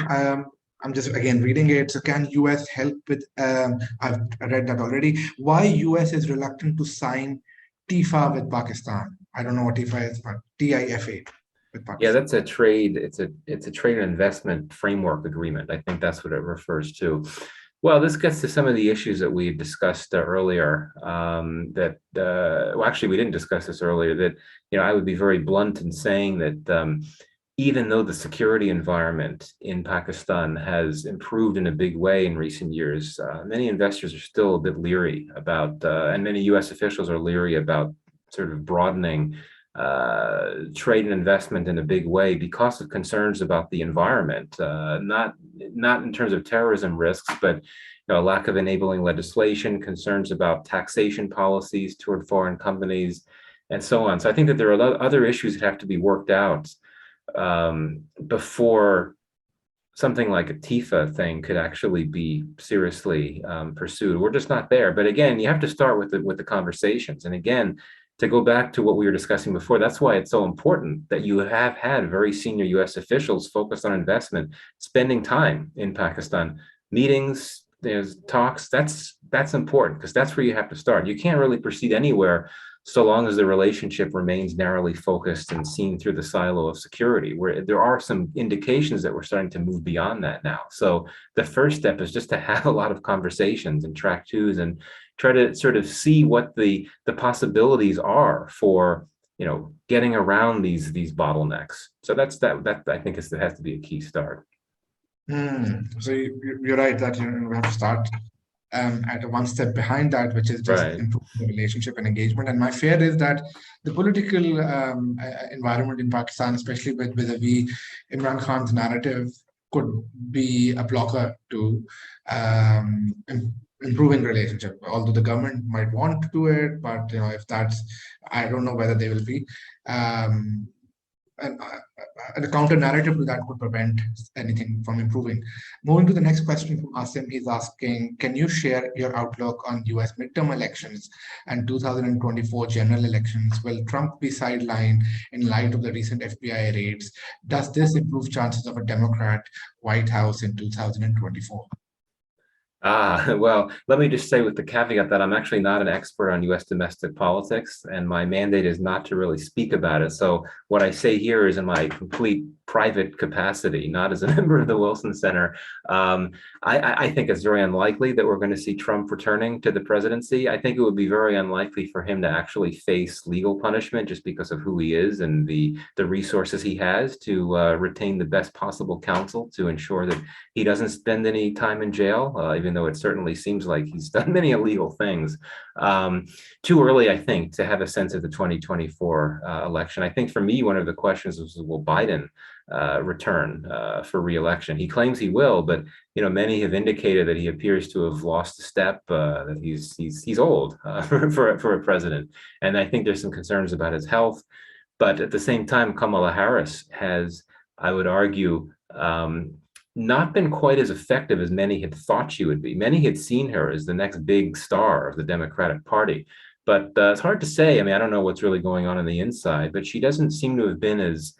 I'm just again reading it. So can US help with, I've read that already. Why US is reluctant to sign Tifa with Pakistan? I don't know what Tifa is, but TIFA with Pakistan.
Yeah, that's a trade. It's a trade and investment framework agreement. I think that's what it refers to. Well, this gets to some of the issues that we discussed earlier. Well, actually, we didn't discuss this earlier. That I would be very blunt in saying that even though the security environment in Pakistan has improved in a big way in recent years, many investors are still a bit leery about, and many U.S. officials are leery about sort of broadening trade and investment in a big way because of concerns about the environment, not in terms of terrorism risks, but lack of enabling legislation, concerns about taxation policies toward foreign companies, and so on. So I think that there are other issues that have to be worked out before something like a Tifa thing could actually be seriously pursued. We're just not there. But again, you have to start with the conversations. And again, to go back to what we were discussing before, that's why it's so important that you have had very senior U.S. officials focused on investment, spending time in Pakistan, meetings, there's talks. That's important because that's where you have to start. You can't really proceed anywhere so long as the relationship remains narrowly focused and seen through the silo of security, where there are some indications that we're starting to move beyond that now. So the first step is just to have a lot of conversations and track twos and try to sort of see what the possibilities are for getting around these bottlenecks. So that I think has to be a key start.
So you're right that we have to start at one step behind that, which is just improving the relationship and engagement. And my fear is that the political environment in Pakistan, especially with vis-a-vis Imran Khan's narrative, could be a blocker to improving relationship. Although the government might want to do it, but if that's, I don't know whether they will be. and a counter narrative to that would prevent anything from improving. Moving to the next question from Asim, he's asking, can you share your outlook on US midterm elections and 2024 general elections? Will Trump be sidelined in light of the recent FBI raids? Does this improve chances of a Democrat White House in 2024?
Well, let me just say with the caveat that I'm actually not an expert on US domestic politics, and my mandate is not to really speak about it. So what I say here is in my complete private capacity, not as a member of the Wilson Center. I think it's very unlikely that we're going to see Trump returning to the presidency. I think it would be very unlikely for him to actually face legal punishment just because of who he is and the resources he has to retain the best possible counsel to ensure that he doesn't spend any time in jail, even though it certainly seems like he's done many illegal things. Too early, I think, to have a sense of the 2024 election. I think for me, one of the questions was, will Biden return for re-election? He claims he will, but many have indicated that he appears to have lost a step, that he's old for a president. And I think there's some concerns about his health. But at the same time, Kamala Harris has, I would argue, not been quite as effective as many had thought she would be. Many had seen her as the next big star of the Democratic Party. But it's hard to say. I mean, I don't know what's really going on the inside, but she doesn't seem to have been as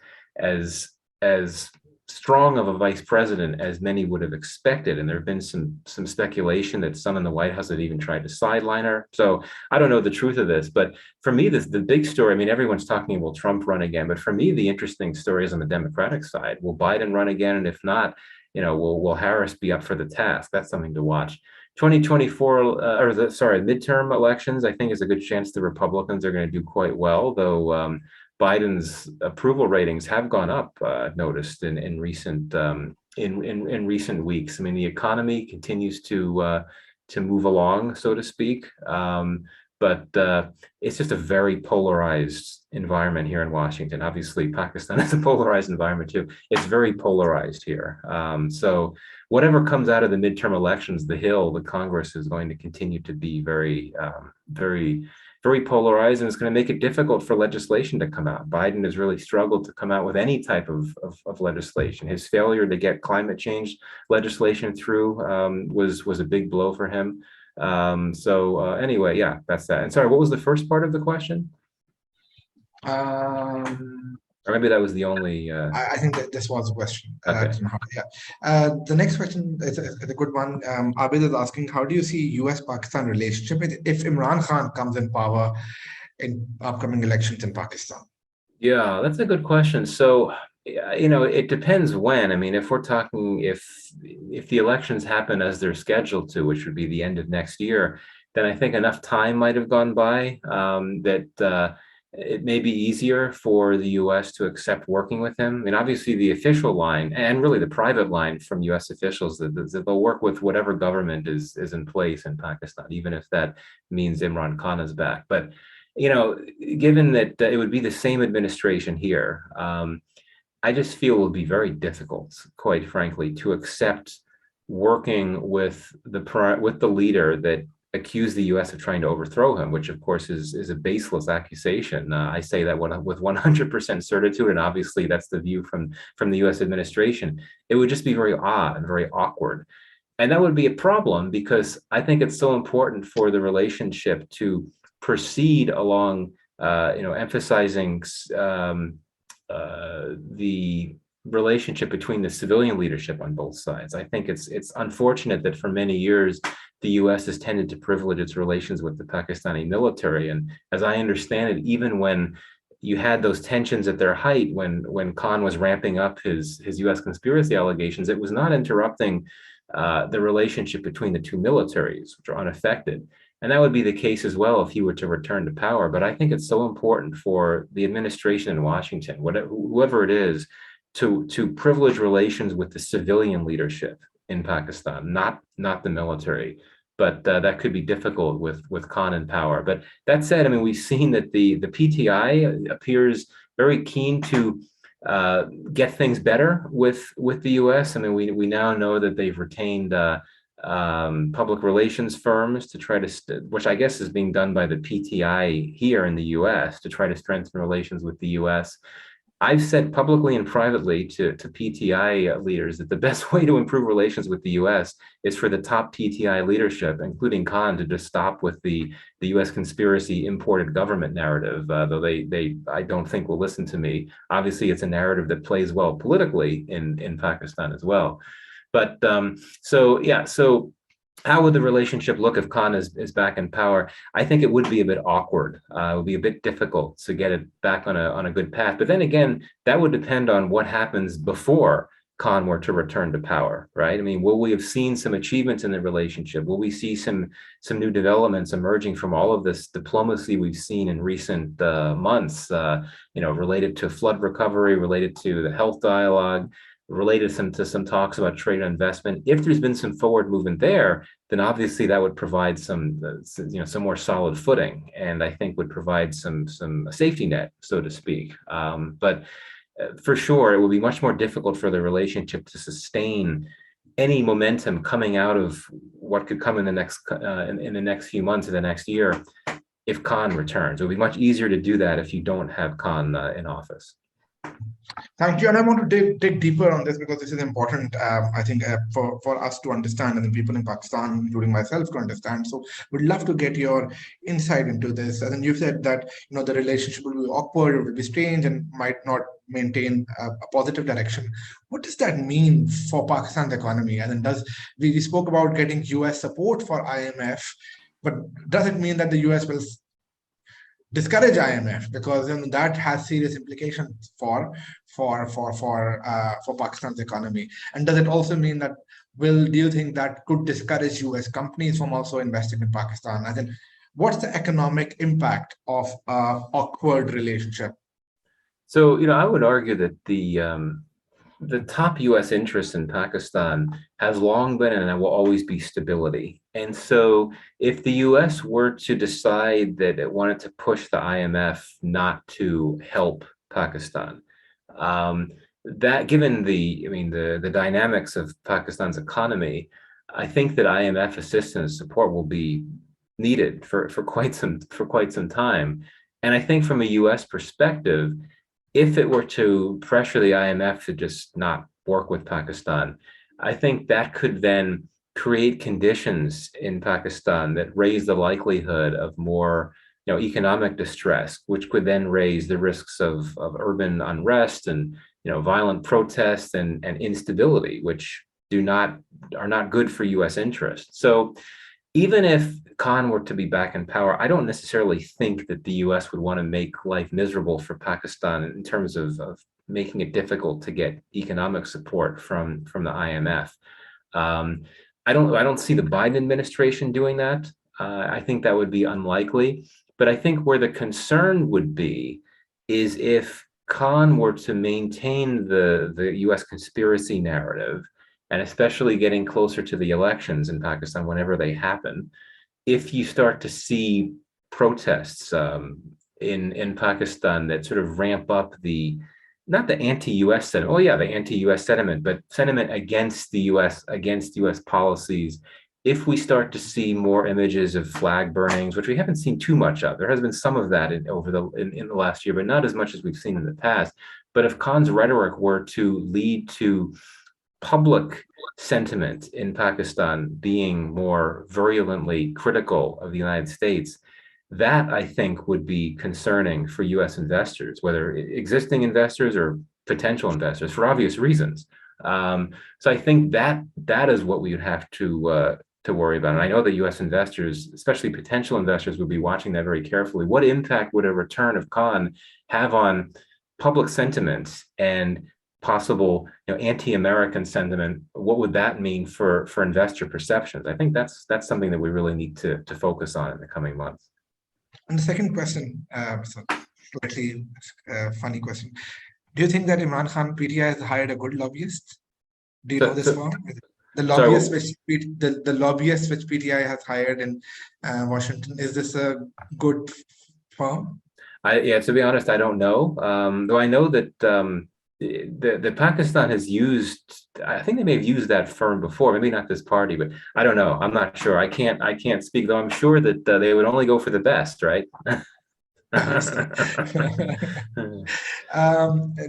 strong of a vice president as many would have expected. And there have been some speculation that some in the White House had even tried to sideline her. So I don't know the truth of this, but for me, the big story, I mean, everyone's talking, will Trump run again? But for me, the interesting story is on the Democratic side. Will Biden run again? And if not, will Harris be up for the task? That's something to watch. 2024, midterm elections, I think is a good chance the Republicans are going to do quite well, though Biden's approval ratings have gone up, noticed in recent in recent weeks. I mean, the economy continues to move along, so to speak. But it's just a very polarized environment here in Washington. Obviously, Pakistan is a polarized environment too. It's very polarized here. So whatever comes out of the midterm elections, the Congress is going to continue to be very, very polarized, and it's going to make it difficult for legislation to come out. Biden has really struggled to come out with any type of legislation. His failure to get climate change legislation through was a big blow for him. Anyway, yeah, that's that. And sorry, what was the first part of the question? Or maybe that was the only.
I think that this was the question.
Okay.
The next question is a good one. Abid is asking, how do you see US-Pakistan relationship if Imran Khan comes in power in upcoming elections in Pakistan?
Yeah, that's a good question. So, it depends when. I mean, if we're talking, if the elections happen as they're scheduled to, which would be the end of next year, then I think enough time might have gone by that it may be easier for the U.S. to accept working with him. I mean, obviously, the official line and really the private line from U.S. officials that they'll work with whatever government is in place in Pakistan, even if that means Imran Khan is back. But given that it would be the same administration here, I just feel it would be very difficult, quite frankly, to accept working with the leader that accused the U.S. of trying to overthrow him, which of course is a baseless accusation. I say that with 100% certitude, and obviously that's the view from the U.S. administration. It would just be very odd and very awkward. And that would be a problem because I think it's so important for the relationship to proceed along, emphasizing the relationship between the civilian leadership on both sides. I think it's unfortunate that for many years the U.S. has tended to privilege its relations with the Pakistani military, and as I understand it, even when you had those tensions at their height, when Khan was ramping up his U.S. conspiracy allegations, it was not interrupting the relationship between the two militaries, which are unaffected. And that would be the case as well if he were to return to power. But I think it's so important for the administration in Washington, whoever it is, to privilege relations with the civilian leadership in Pakistan, not the military. But that could be difficult with Khan in power. But that said, I mean, we've seen that the PTI appears very keen to get things better with the U.S. I mean, we now know that they've retained public relations firms to try to, which I guess is being done by the PTI here in the U.S. to try to strengthen relations with the U.S. I've said publicly and privately to PTI leaders that the best way to improve relations with the US is for the top PTI leadership, including Khan, to just stop with the US conspiracy imported government narrative, though they I don't think will listen to me. Obviously, it's a narrative that plays well politically in Pakistan as well. But so yeah, so how would the relationship look if Khan is back in power? I think it would be a bit awkward. It would be a bit difficult to get it back on a good path. But then again, that would depend on what happens before Khan were to return to power, right? I mean, will we have seen some achievements in the relationship? Will we see some new developments emerging from all of this diplomacy we've seen in recent months? Related to flood recovery, related to the health dialogue, related to some talks about trade and investment. If there's been some forward movement there, then obviously that would provide some more solid footing, and I think would provide some safety net, so to speak. But for sure, it will be much more difficult for the relationship to sustain any momentum coming out of what could come in the next few months of the next year if Khan returns. It will be much easier to do that if you don't have Khan in office.
Thank you. And I want to dig deeper on this because this is important, I think, for us to understand and the people in Pakistan, including myself, to understand. So we'd love to get your insight into this. And then you said that, the relationship will be awkward, it will be strange, and might not maintain a positive direction. What does that mean for Pakistan's economy? And then we spoke about getting US support for IMF, but does it mean that the US will discourage IMF, because that has serious implications for Pakistan's economy? And does it also mean that do you think that could discourage US companies from also investing in Pakistan? And then what's the economic impact of awkward relationship?
So, I would argue that the top US interest in Pakistan has long been and will always be stability. And so if the US were to decide that it wanted to push the IMF not to help Pakistan, that given the dynamics of Pakistan's economy, I think that IMF assistance support will be needed for quite some time. And I think from a US perspective, if it were to pressure the IMF to just not work with Pakistan, I think that could then create conditions in Pakistan that raise the likelihood of more economic distress, which could then raise the risks of urban unrest and violent protests and instability, which are not good for US interests. So even if Khan were to be back in power, I don't necessarily think that the US would want to make life miserable for Pakistan in terms of making it difficult to get economic support from the IMF. I don't see the Biden administration doing that. I think that would be unlikely. But I think where the concern would be is if Khan were to maintain the US conspiracy narrative, and especially getting closer to the elections in Pakistan whenever they happen, if you start to see protests in Pakistan that sort of ramp up not the anti-US sentiment, the anti-US sentiment, but sentiment against the US, against US policies, if we start to see more images of flag burnings, which we haven't seen too much of, there has been some of that in the last year, but not as much as we've seen in the past. But if Khan's rhetoric were to lead to public sentiment in Pakistan being more virulently critical of the United States, that I think would be concerning for US investors, whether existing investors or potential investors, for obvious reasons. So I think that is what we would have to worry about. And I know that US investors, especially potential investors, would be watching that very carefully. What impact would a return of Khan have on public sentiment and possible anti-American sentiment? What would that mean for investor perceptions? I think that's something that we really need to focus on in the coming months.
And the second question, slightly funny question. Do you think that Imran Khan PTI has hired a good lobbyist? Do you know this firm? The lobbyist which PTI has hired in Washington, is this a good firm?
To be honest, I don't know. Though I know that the Pakistan has used, I think they may have used that firm before, maybe not this party, but I don't know. I'm not sure. I can't speak, though I'm sure that they would only go for the best, right?
Understood.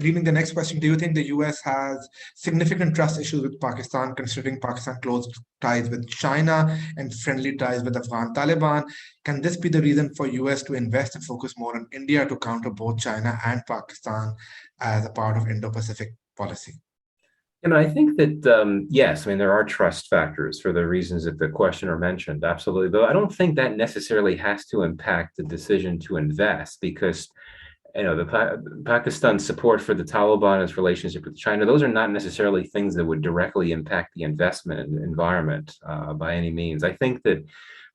Leading the next question, do you think the US has significant trust issues with Pakistan, considering Pakistan close ties with China and friendly ties with Afghan Taliban? Can this be the reason for US to invest and focus more on India to counter both China and Pakistan as a part of Indo-Pacific policy?
I think that, yes, I mean, there are trust factors for the reasons that the questioner mentioned, absolutely. But I don't think that necessarily has to impact the decision to invest because, Pakistan's support for the Taliban, its relationship with China, those are not necessarily things that would directly impact the investment environment by any means. I think that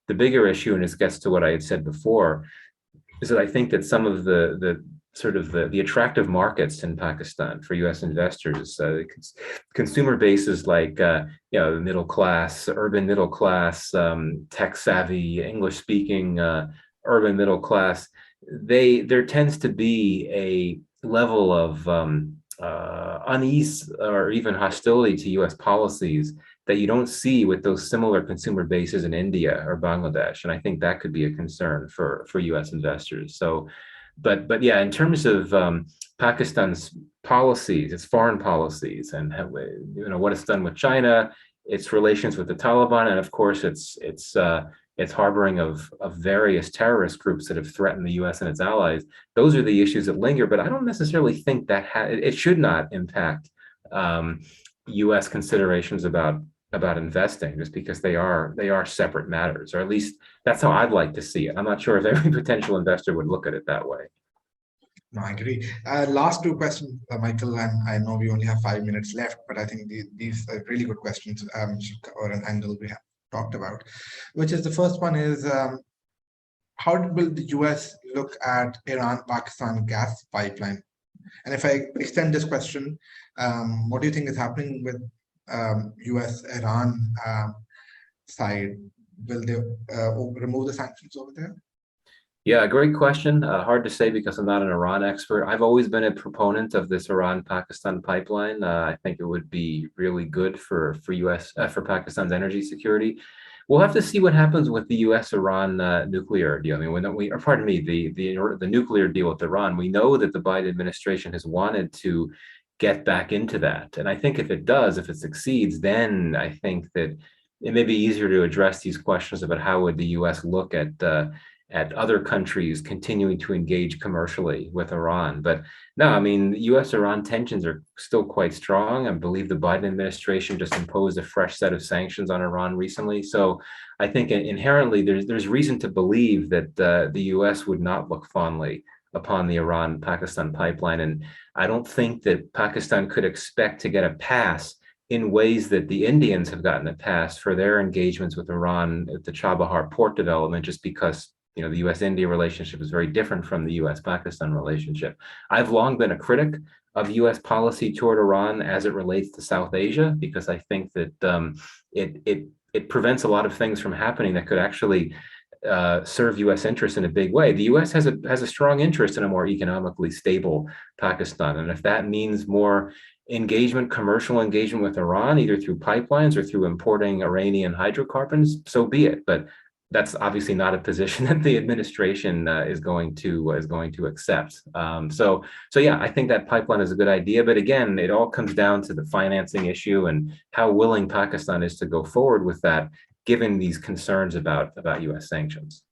the bigger issue, and this gets to what I had said before, is that I think that some of the sort of the attractive markets in Pakistan for U.S. investors, consumer bases like the middle class, urban middle class, tech savvy, English speaking urban middle class, there tends to be a level of unease or even hostility to U.S. policies that you don't see with those similar consumer bases in India or Bangladesh, and I think that could be a concern for U.S. investors. So. But yeah, in terms of Pakistan's policies, its foreign policies, and what it's done with China, its relations with the Taliban, and of course its harboring of various terrorist groups that have threatened the U.S. and its allies. Those are the issues that linger. But I don't necessarily think that it should not impact U.S. considerations about investing, just because they are separate matters, or at least that's how I'd like to see it. I'm not sure if every potential investor would look at it that way.
No, I agree. Last two questions, Michael, and I know we only have 5 minutes left, but I think these are really good questions or an angle we have talked about, which is the first one is, how will the US look at Iran-Pakistan gas pipeline? And if I extend this question, what do you think is happening with US-Iran side? Will they remove the sanctions over there?
Yeah, great question. Hard to say because I'm not an Iran expert. I've always been a proponent of this Iran-Pakistan pipeline. I think it would be really good for for Pakistan's energy security. We'll have to see what happens with the U.S.-Iran nuclear deal. I mean, the nuclear deal with Iran. We know that the Biden administration has wanted to get back into that, and I think if it succeeds, then I think that it may be easier to address these questions about how would the U.S. look at other countries continuing to engage commercially with Iran. But no, I mean, U.S.-Iran tensions are still quite strong. I believe the Biden administration just imposed a fresh set of sanctions on Iran recently. So I think inherently there's reason to believe that the U.S. would not look fondly upon the Iran-Pakistan pipeline. And I don't think that Pakistan could expect to get a pass in ways that the Indians have gotten a pass for their engagements with Iran at the Chabahar port development, just because the U.S.-India relationship is very different from the U.S.-Pakistan relationship. I've long been a critic of U.S. policy toward Iran as it relates to South Asia, because I think that it prevents a lot of things from happening that could actually serve U.S. interests in a big way. The U.S. has a strong interest in a more economically stable Pakistan, and if that means more commercial engagement with Iran, either through pipelines or through importing Iranian hydrocarbons, so be it. But that's obviously not a position that the administration is going to accept. So yeah, I think that pipeline is a good idea. But again, it all comes down to the financing issue and how willing Pakistan is to go forward with that, given these concerns about U.S. sanctions.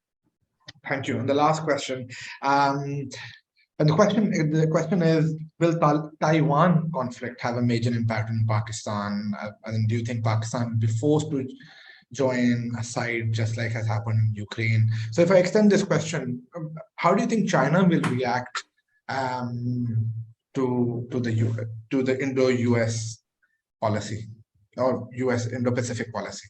Thank you. And the last question. And the question is, will Taiwan conflict have a major impact on Pakistan? And do you think Pakistan will be forced to join a side just like has happened in Ukraine? So if I extend this question, how do you think China will react to the Indo-US policy or US Indo-Pacific policy?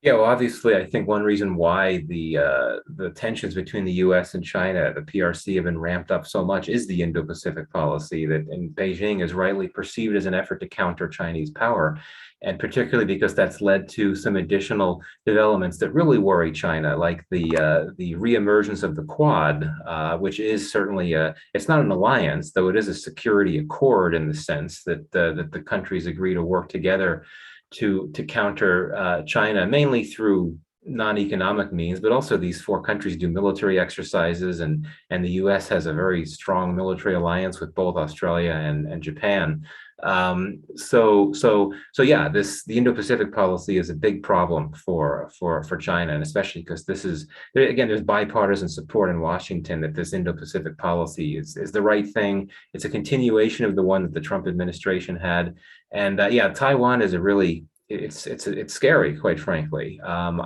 Yeah, well, obviously, I think one reason why the tensions between the U.S. and China, the PRC, have been ramped up so much is the Indo-Pacific policy that in Beijing is rightly perceived as an effort to counter Chinese power, and particularly because that's led to some additional developments that really worry China, like the reemergence of the Quad, which is certainly it's not an alliance, though it is a security accord in the sense that the countries agree to work together to counter China, mainly through non-economic means, but also these four countries do military exercises, and the US has a very strong military alliance with both Australia and Japan. So yeah, the Indo-Pacific policy is a big problem for China, and especially because this is, again, there's bipartisan support in Washington that this Indo-Pacific policy is the right thing. It's a continuation of the one that the Trump administration had, and yeah, Taiwan is a really, it's scary, quite frankly. I'm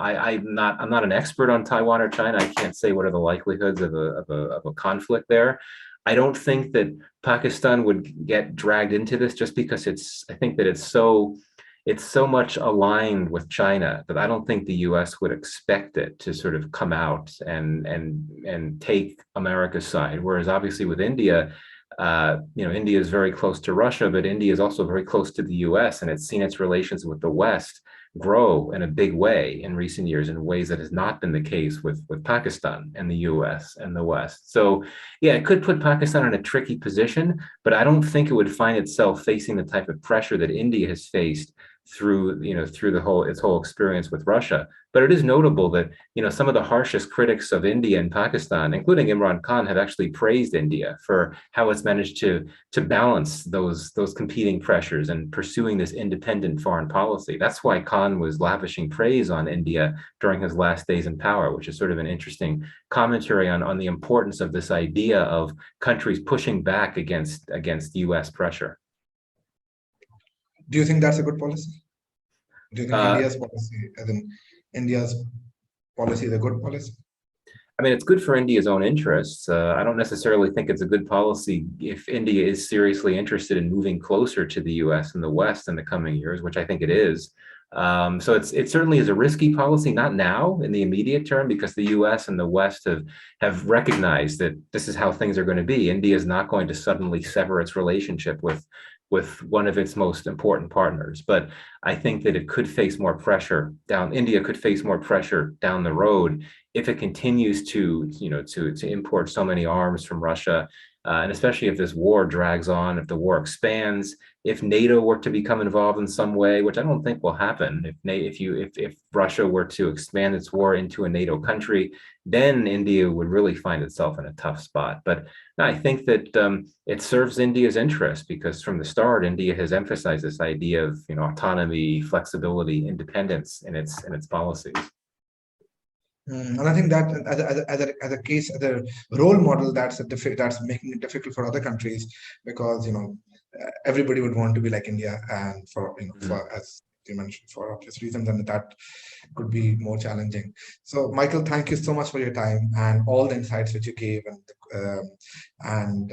not an expert on Taiwan or China. I can't say what are the likelihoods of a conflict there. I don't think that Pakistan would get dragged into this just because I think that it's so much aligned with China that I don't think the US would expect it to sort of come out and take America's side. Whereas obviously with India, India is very close to Russia, but India is also very close to the US, and it's seen its relations with the West grow in a big way in recent years in ways that has not been the case with Pakistan and the US and the West. So yeah, it could put Pakistan in a tricky position, but I don't think it would find itself facing the type of pressure that India has faced through its whole experience with Russia. But it is notable that some of the harshest critics of India and Pakistan, including Imran Khan, have actually praised India for how it's managed to balance those competing pressures and pursuing this independent foreign policy. That's why Khan was lavishing praise on India during his last days in power, which is sort of an interesting commentary on the importance of this idea of countries pushing back against US pressure.
Do you think that's a good policy? Do you think India's policy, as in India's policy, is a good policy?
I mean, it's good for India's own interests. I don't necessarily think it's a good policy if India is seriously interested in moving closer to the US and the West in the coming years, which I think it is. So it certainly is a risky policy, not now in the immediate term, because the US and the West have recognized that this is how things are going to be. India is not going to suddenly sever its relationship with one of its most important partners. But I think that it could face more pressure India could face more pressure down the road if it continues to import so many arms from Russia, and especially if this war drags on, if the war expands, if NATO were to become involved in some way, which I don't think will happen. If Russia were to expand its war into a NATO country, then India would really find itself in a tough spot. But I think that it serves India's interest, because from the start, India has emphasized this idea of autonomy, flexibility, independence in its policies.
And I think that as a case, as a role model, that's making it difficult for other countries, because everybody would want to be like India, and for as you mentioned, for obvious reasons, and that could be more challenging. So Michael, thank you so much for your time and all the insights which you gave, and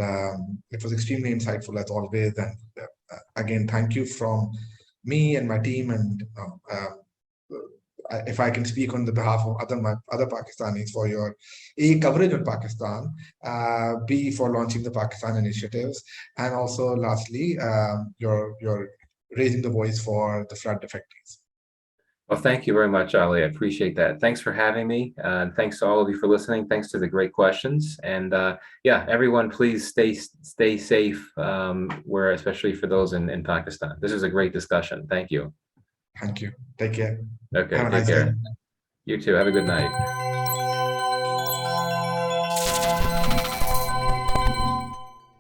it was extremely insightful as always. And again, thank you from me and my team, and if I can speak on the behalf of other Pakistanis, for your A, coverage on Pakistan, B, for launching the Pakistan initiatives, and also lastly, your raising the voice for the flood defectees.
Well, thank you very much, Ali. I appreciate that. Thanks for having me. And thanks to all of you for listening. Thanks to the great questions. And yeah, everyone, please stay safe, especially for those in Pakistan. This is a great discussion. Thank you.
Thank you. Take care.
Okay,
Have a
take
nice
care.
day.
You too. Have a good night.